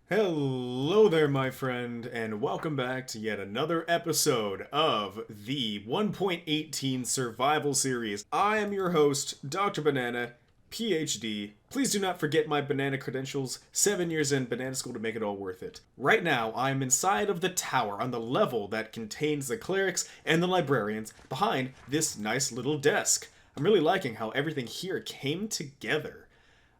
Hello there, my friend, and welcome back to yet another episode of the 1.18 Survival Series. I am your host, Dr. Banana, PhD. Please do not forget my banana credentials, 7 years in banana school to make it all worth it. Right now, I am inside of the tower on the level that contains the clerics and the librarians behind this nice little desk. I'm really liking how everything here came together.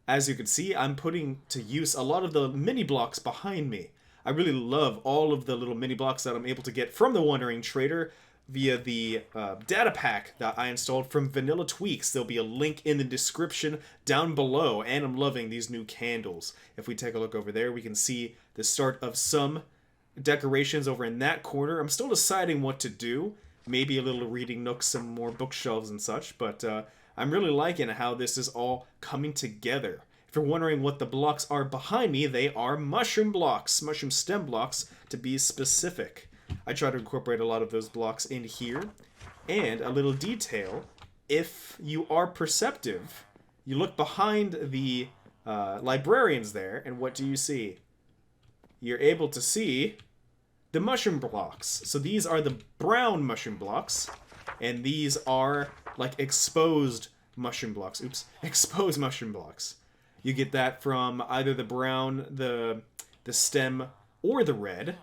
As you can see, I'm putting to use a lot of the mini blocks behind me. I really love all of the little mini blocks that I'm able to get from the Wandering Trader via the data pack that I installed from Vanilla Tweaks. There'll be a link in the description down below, and I'm loving these new candles. If we take a look over there, we can see the start of some decorations over in that corner. I'm still deciding what to do. Maybe a little reading nook, some more bookshelves and such, but I'm really liking how this is all coming together. If you're wondering what the blocks are behind me, they are mushroom blocks, mushroom stem blocks to be specific. I try to incorporate a lot of those blocks in here. And a little detail, if you are perceptive, you look behind the librarians there, and what do you see? You're able to see the mushroom blocks. So these are the brown mushroom blocks, and these are like exposed mushroom blocks. Oops, exposed mushroom blocks. You get that from either the brown, the stem, or the red.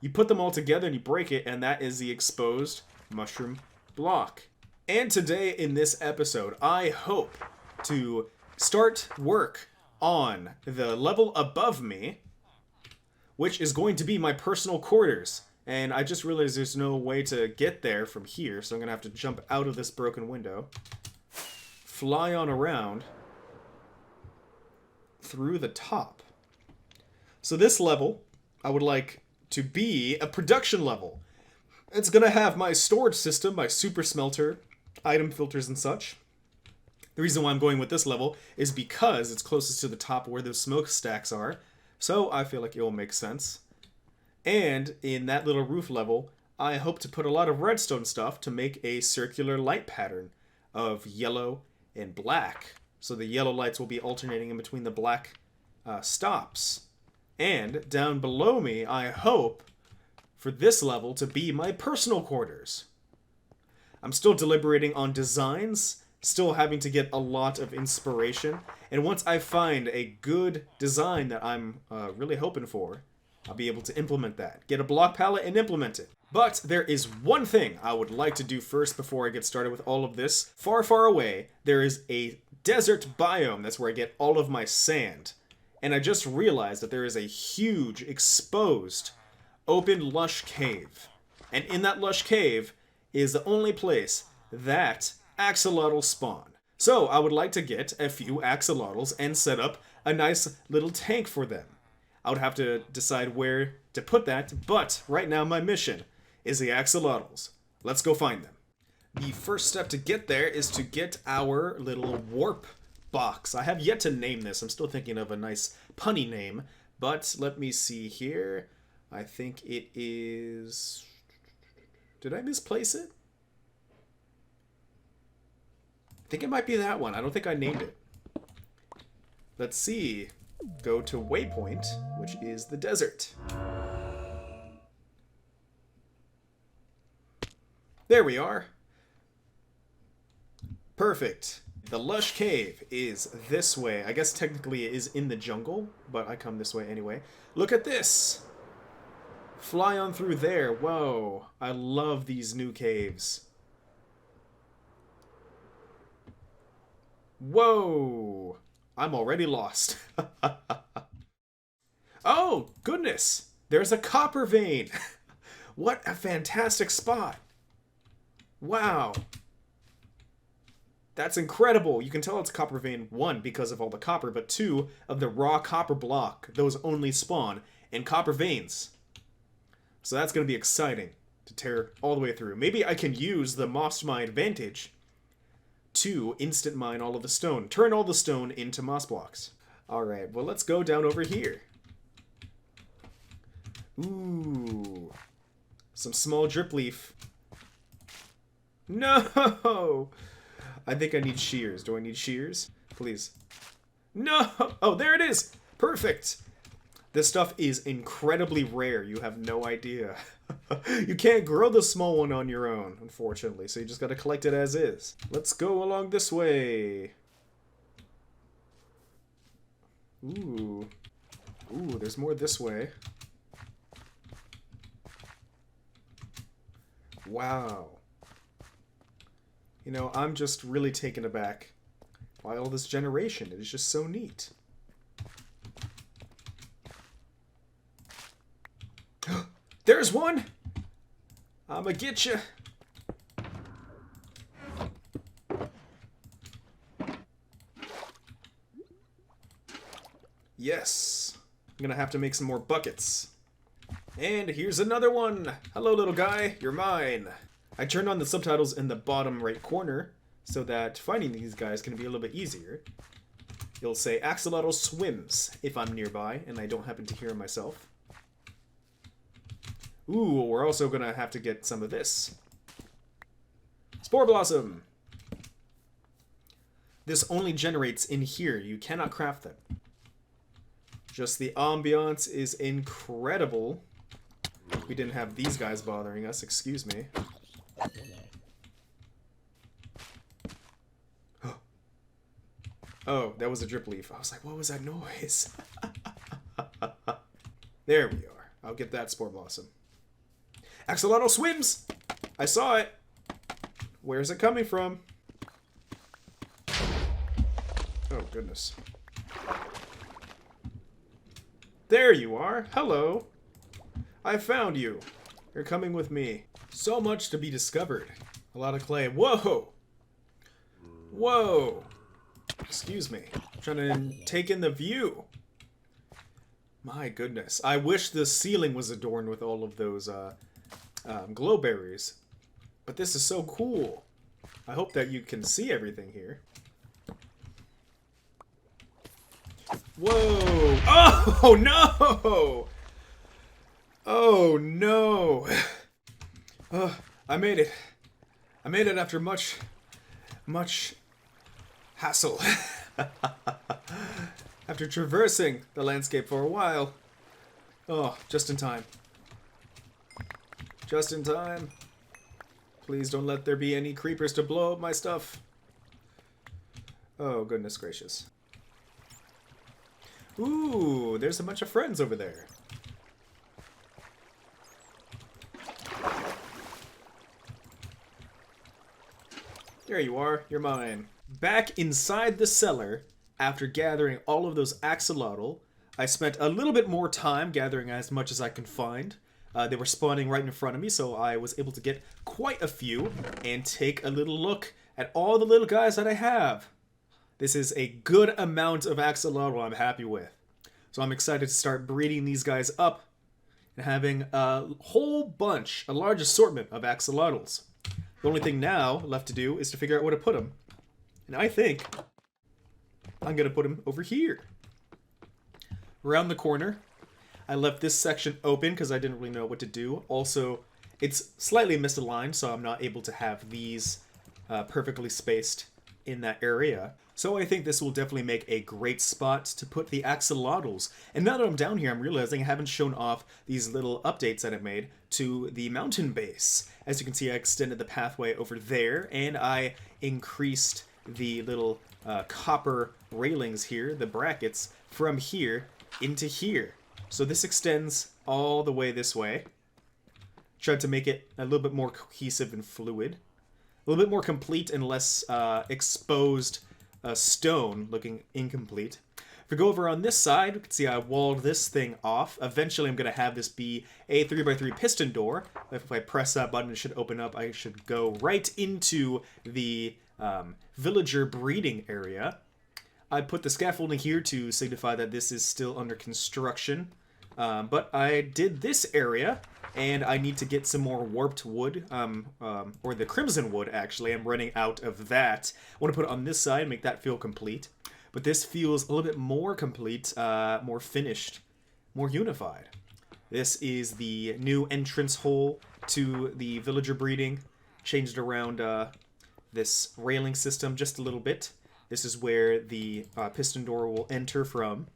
You put them all together and you break it, and that is the exposed mushroom block. And today in this episode, I hope to start work on the level above me, which is going to be my personal quarters. And I just realized there's no way to get there from here, so I'm going to have to jump out of this broken window, fly on around through the top. So this level, I would like to be a production level. It's going to have my storage system, my super smelter, item filters and such. The reason why I'm going with this level is because it's closest to the top where the smokestacks are, so I feel like it will make sense. And in that little roof level, I hope to put a lot of redstone stuff to make a circular light pattern of yellow and black. So the yellow lights will be alternating in between the black stops. And down below me, I hope for this level to be my personal quarters. I'm still deliberating on designs, still having to get a lot of inspiration. And once I find a good design that I'm really hoping for, I'll be able to implement that. Get a block palette and implement it. But there is one thing I would like to do first before I get started with all of this. Far, far away, there is a desert biome. That's where I get all of my sand. And I just realized that there is a huge, exposed, open, lush cave. And in that lush cave is the only place that axolotls spawn. So I would like to get a few axolotls and set up a nice little tank for them. I would have to decide where to put that, but right now my mission is the axolotls. Let's go find them. The first step to get there is to get our little warp box. I have yet to name this. I'm still thinking of a nice punny name, but let me see here. I think it is... Did I misplace it? I think it might be that one. I don't think I named it. Let's see. Go to waypoint, which is the desert. There we are. Perfect. The lush cave is this way. I guess technically it is in the jungle, but I come this way anyway. Look at this. Fly on through there. Whoa. I love these new caves. Whoa. I'm already lost. Oh, goodness. There's a copper vein. What a fantastic spot. Wow. That's incredible. You can tell it's copper vein 1 because of all the copper, but 2 of the raw copper block. Those only spawn in copper veins. So that's going to be exciting to tear all the way through. Maybe I can use the moss to my advantage to instant mine all of the stone. Turn all the stone into moss blocks. Alright, well let's go down over here. Ooh. Some small drip leaf. No! I think I need shears. Do I need shears? Please. No! Oh, there it is! Perfect! This stuff is incredibly rare. You have no idea. You can't grow the small one on your own, unfortunately, so you just gotta collect it as is. Let's go along this way. Ooh. Ooh, there's more this way. Wow. You know, I'm just really taken aback by all this generation. It is just so neat. There's one! I'ma get you. Yes. I'm gonna have to make some more buckets. And here's another one. Hello, little guy. You're mine. I turned on the subtitles in the bottom right corner so that finding these guys can be a little bit easier. It'll say axolotl swims if I'm nearby and I don't happen to hear myself. Ooh, we're also gonna have to get some of this. Spore Blossom! This only generates in here. You cannot craft them. Just the ambiance is incredible. We didn't have these guys bothering us, excuse me. Oh, that was a drip leaf. I was like, what was that noise? There we are. I'll get that Spore Blossom. Axolotl swims! I saw it! Where's it coming from? Oh, goodness. There you are! Hello! I found you! You're coming with me. So much to be discovered. A lot of clay. Whoa! Whoa! Excuse me. I'm trying to take in the view. My goodness. I wish the ceiling was adorned with all of those, glowberries. But this is so cool. I hope that you can see everything here. Whoa! Oh no! Oh no! I made it. I made it after much hassle. After traversing the landscape for a while. Oh, just in time. Just in time. Please don't let there be any creepers to blow up my stuff. Oh, goodness gracious. Ooh, there's a bunch of friends over there. There you are. You're mine. Back inside the cellar, after gathering all of those axolotl, I spent a little bit more time gathering as much as I can find. They were spawning right in front of me, so I was able to get quite a few and take a little look at all the little guys that I have. This is a good amount of axolotl I'm happy with. So I'm excited to start breeding these guys up and having a whole bunch, a large assortment of axolotls. The only thing now left to do is to figure out where to put them. And I think I'm going to put them over here. Around the corner. I left this section open because I didn't really know what to do. Also, it's slightly misaligned, so I'm not able to have these perfectly spaced in that area. So I think this will definitely make a great spot to put the axolotls. And now that I'm down here, I'm realizing I haven't shown off these little updates that I've made to the mountain base. As you can see, I extended the pathway over there, and I increased the little copper railings here, the brackets, from here into here. So this extends all the way this way. Tried to make it a little bit more cohesive and fluid. A little bit more complete and less exposed stone, looking incomplete. If we go over on this side, we can see I walled this thing off. Eventually I'm going to have this be a 3x3 piston door. If I press that button, it should open up. I should go right into the villager breeding area. I put the scaffolding here to signify that this is still under construction. But I did this area, and I need to get some more warped wood, or the crimson wood, actually. I'm running out of that. I want to put it on this side, make that feel complete. But this feels a little bit more complete, more finished, more unified. This is the new entrance hole to the villager breeding. Changed around this railing system just a little bit. This is where the piston door will enter from.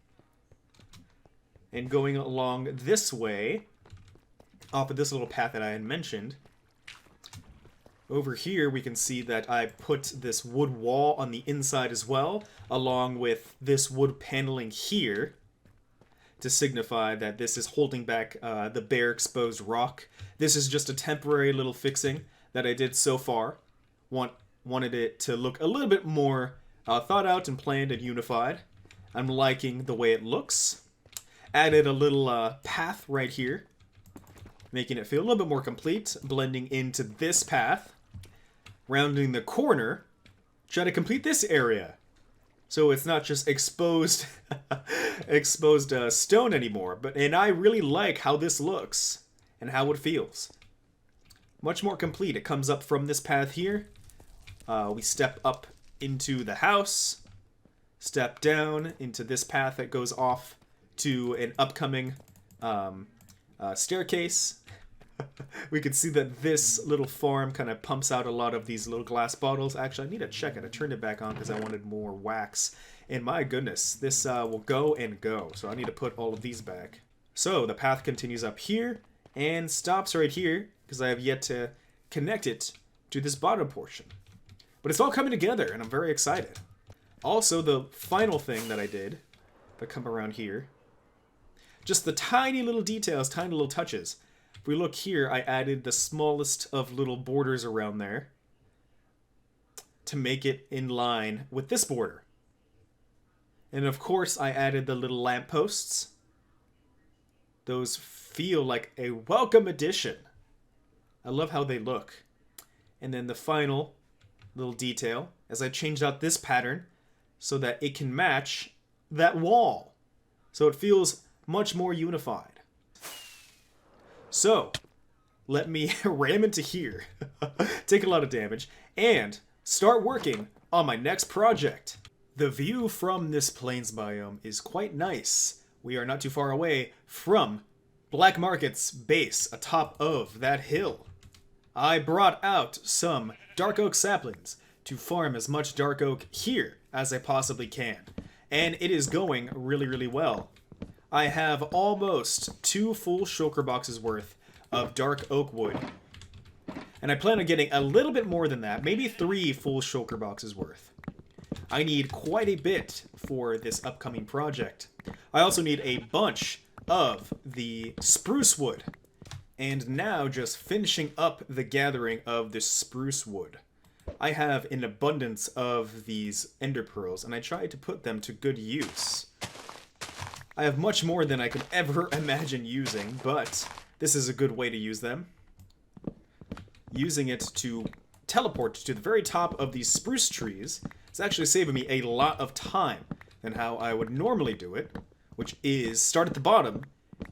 And going along this way, off of this little path that I had mentioned, over here we can see that I put this wood wall on the inside as well, along with this wood paneling here, to signify that this is holding back the bare exposed rock. This is just a temporary little fixing that I did so far. Wanted it to look a little bit more thought out and planned and unified. I'm liking the way it looks. Added a little path right here, making it feel a little bit more complete, blending into this path. Rounding the corner, try to complete this area. So it's not just exposed stone anymore. And I really like how this looks and how it feels. Much more complete. It comes up from this path here. We step up into the house. Step down into this path that goes off to an upcoming staircase. We can see that this little farm kind of pumps out a lot of these little glass bottles. Actually, I need to check it. I turned it back on because I wanted more wax. And my goodness, this will go and go. So I need to put all of these back. So the path continues up here and stops right here because I have yet to connect it to this bottom portion. But it's all coming together and I'm very excited. Also, the final thing that I did, if I come around here, just the tiny little details, tiny little touches. If we look here, I added the smallest of little borders around there to make it in line with this border. And of course, I added the little lampposts. Those feel like a welcome addition. I love how they look. And then the final little detail, as I changed out this pattern so that it can match that wall. So it feels much more unified. So, let me ram into here, take a lot of damage, and start working on my next project. The view from this plains biome is quite nice. We are not too far away from BlvckMvrket's base atop of that hill. I brought out some dark oak saplings to farm as much dark oak here as I possibly can. And it is going really, really well. I have almost 2 full shulker boxes worth of dark oak wood. And I plan on getting a little bit more than that, maybe 3 full shulker boxes worth. I need quite a bit for this upcoming project. I also need a bunch of the spruce wood. And now just finishing up the gathering of the spruce wood. I have an abundance of these ender pearls, and I tried to put them to good use. I have much more than I could ever imagine using, but this is a good way to use them. Using it to teleport to the very top of these spruce trees is actually saving me a lot of time than how I would normally do it, which is start at the bottom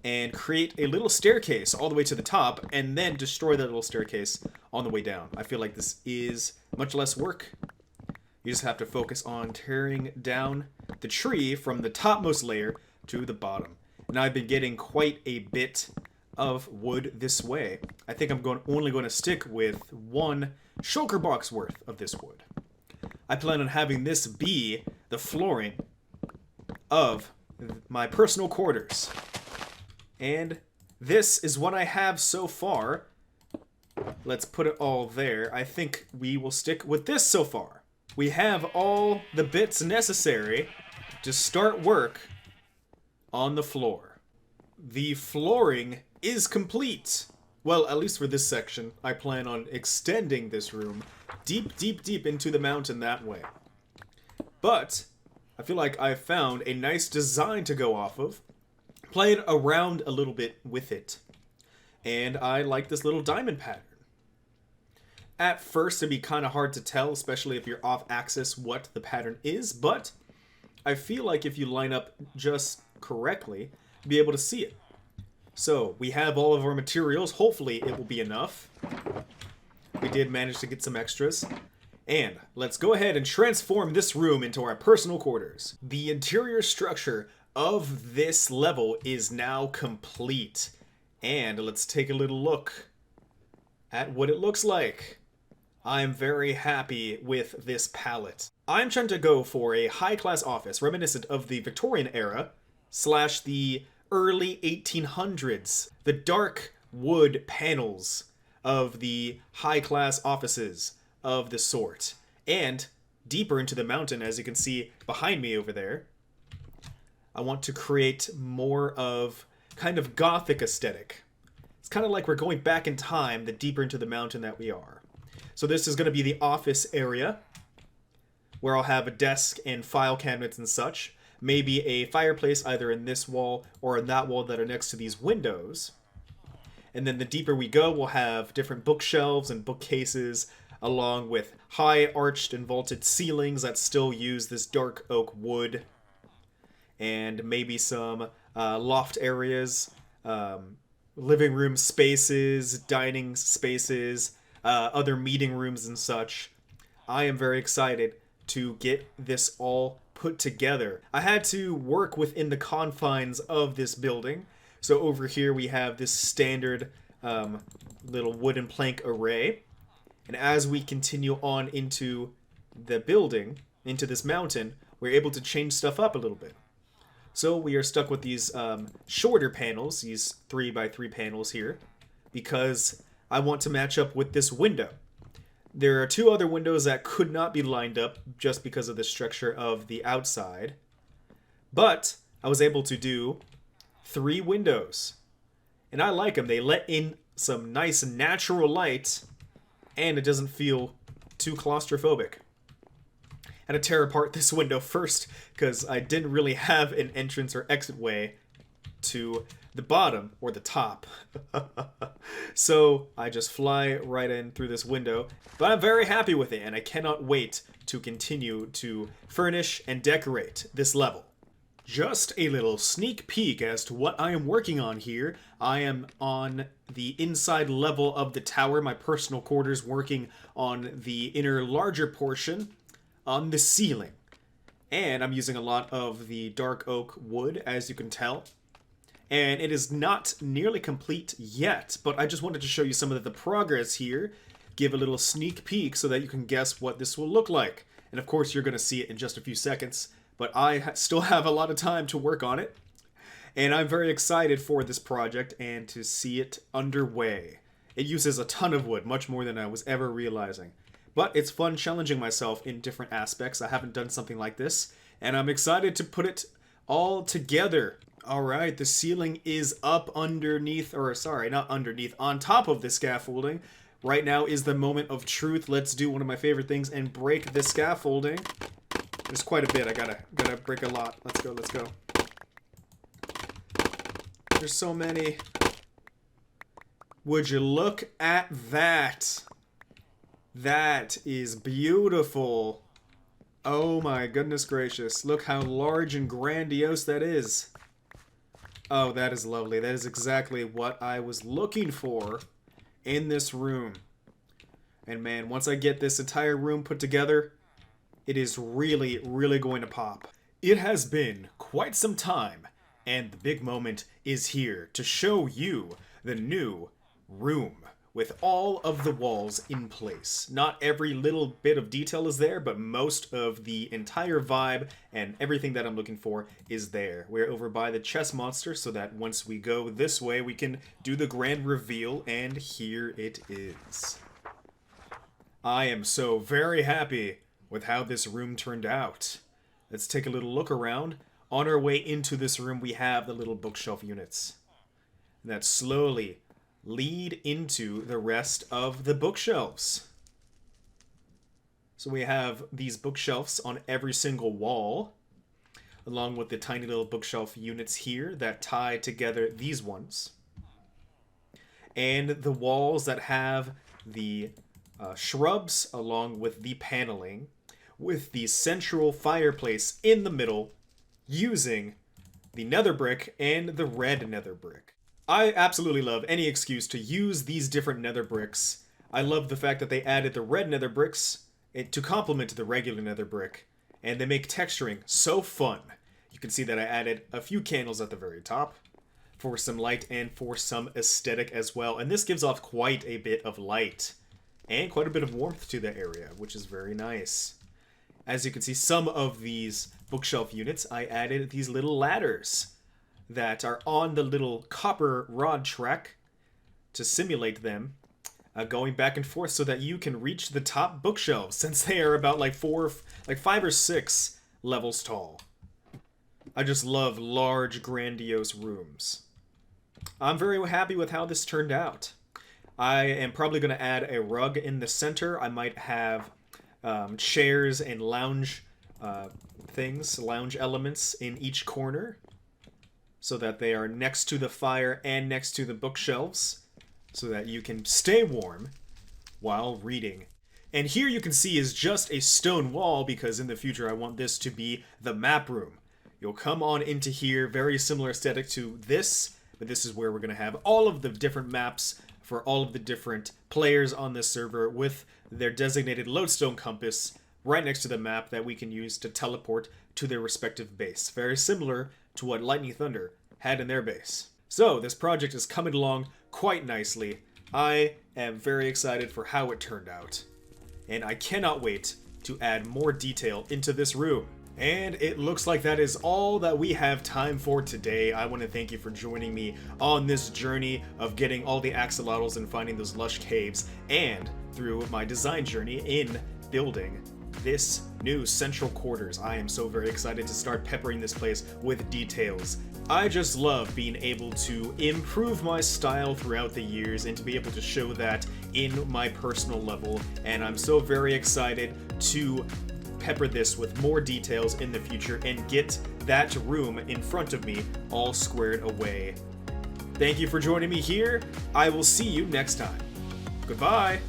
and create a little staircase all the way to the top and then destroy that little staircase on the way down. I feel like this is much less work. You just have to focus on tearing down the tree from the topmost layer to the bottom. And I've been getting quite a bit of wood this way. I think I'm only going to stick with 1 shulker box worth of this wood. I plan on having this be the flooring of my personal quarters. And this is what I have so far. Let's put it all there. I think we will stick with this so far. We have all the bits necessary to start work on the floor. The flooring is complete. Well, at least for this section. I plan on extending this room deep, deep, deep into the mountain that way. But I feel like I've found a nice design to go off of. Played around a little bit with it. And I like this little diamond pattern. At first, it'd be kind of hard to tell, especially if you're off axis, what the pattern is, but I feel like if you line up just correctly, you'll be able to see it. So, we have all of our materials. Hopefully, it will be enough. We did manage to get some extras. And let's go ahead and transform this room into our personal quarters. The interior structure of this level is now complete. And let's take a little look at what it looks like. I'm very happy with this palette. I'm trying to go for a high-class office reminiscent of the Victorian era / the early 1800s. The dark wood panels of the high-class offices of the sort. And deeper into the mountain, as you can see behind me over there, I want to create more of kind of gothic aesthetic. It's kind of like we're going back in time the deeper into the mountain that we are. So this is going to be the office area, where I'll have a desk and file cabinets and such. Maybe a fireplace either in this wall or in that wall that are next to these windows. And then the deeper we go, we'll have different bookshelves and bookcases, along with high arched and vaulted ceilings that still use this dark oak wood. And maybe some loft areas, living room spaces, dining spaces, other meeting rooms and such. I am very excited to get this all put together. I had to work within the confines of this building. So over here we have this standard little wooden plank array. And as we continue on into the building, into this mountain, we're able to change stuff up a little bit. So we are stuck with these shorter panels, these 3x3 panels here, because I want to match up with this window. There are two other windows that could not be lined up just because of the structure of the outside. But I was able to do 3 windows. And I like them. They let in some nice natural light, and it doesn't feel too claustrophobic. I had to tear apart this window first because I didn't really have an entrance or exit way to the bottom or the top. So I just fly right in through this window, but I'm very happy with it and I cannot wait to continue to furnish and decorate this level. Just a little sneak peek as to what I am working on here. I am on the inside level of the tower, my personal quarters, working on the inner larger portion on the ceiling. And I'm using a lot of the dark oak wood, as you can tell. And it is not nearly complete yet, but I just wanted to show you some of the progress here, give a little sneak peek so that you can guess what this will look like. And of course you're going to see it in just a few seconds, but I still have a lot of time to work on it. And I'm very excited for this project and to see it underway. It uses a ton of wood, much more than I was ever realizing. But it's fun challenging myself in different aspects. I haven't done something like this, and I'm excited to put it all together. Alright, the ceiling is up underneath, or sorry, not underneath, on top of the scaffolding. Right now is the moment of truth. Let's do one of my favorite things and break the scaffolding. There's quite a bit. I gotta break a lot. Let's go, let's go. There's so many. Would you look at that? That is beautiful. Oh my goodness gracious. Look how large and grandiose that is. Oh, that is lovely. That is exactly what I was looking for in this room. And man, once I get this entire room put together, it is really, really going to pop. It has been quite some time, and the big moment is here to show you the new room with all of the walls in place. Not every little bit of detail is there, but most of the entire vibe and everything that I'm looking for is there. We're over by the chess monster so that once we go this way, we can do the grand reveal, and here it is. I am so very happy with how this room turned out. Let's take a little look around. On our way into this room, we have the little bookshelf units that slowly lead into the rest of the bookshelves. So we have these bookshelves on every single wall, along with the tiny little bookshelf units here that tie together these ones. And the walls that have the shrubs along with the paneling, with the central fireplace in the middle, using the nether brick and the red nether brick. I absolutely love any excuse to use these different nether bricks. I love the fact that they added the red nether bricks to complement the regular nether brick, and they make texturing so fun. You can see that I added a few candles at the very top for some light and for some aesthetic as well, and this gives off quite a bit of light and quite a bit of warmth to the area, which is very nice. As you can see, some of these bookshelf units, I added these little ladders. that are on the little copper rod track to simulate them going back and forth so that you can reach the top bookshelves, since they are about like 5 or 6 levels tall. I just love large, grandiose rooms. I'm very happy with how this turned out. I am probably going to add a rug in the center. I might have chairs and lounge lounge elements in each corner, so that they are next to the fire and next to the bookshelves, so that you can stay warm while reading. And here you can see is just a stone wall, because in the future I want this to be the map room. You'll come on into here, very similar aesthetic to this, but this is where we're going to have all of the different maps for all of the different players on this server with their designated lodestone compass right next to the map that we can use to teleport to their respective base. Very similar to what Lightning Thunder had in their base. So this project is coming along quite nicely. I am very excited for how it turned out, and I cannot wait to add more detail into this room. And it looks like that is all that we have time for today. I want to thank you for joining me on this journey of getting all the axolotls and finding those lush caves, and through my design journey in building this new central quarters. I am so very excited to start peppering this place with details. I just love being able to improve my style throughout the years and to be able to show that in my personal level, and I'm so very excited to pepper this with more details in the future and get that room in front of me all squared away. Thank you for joining me here. I will see you next time. Goodbye.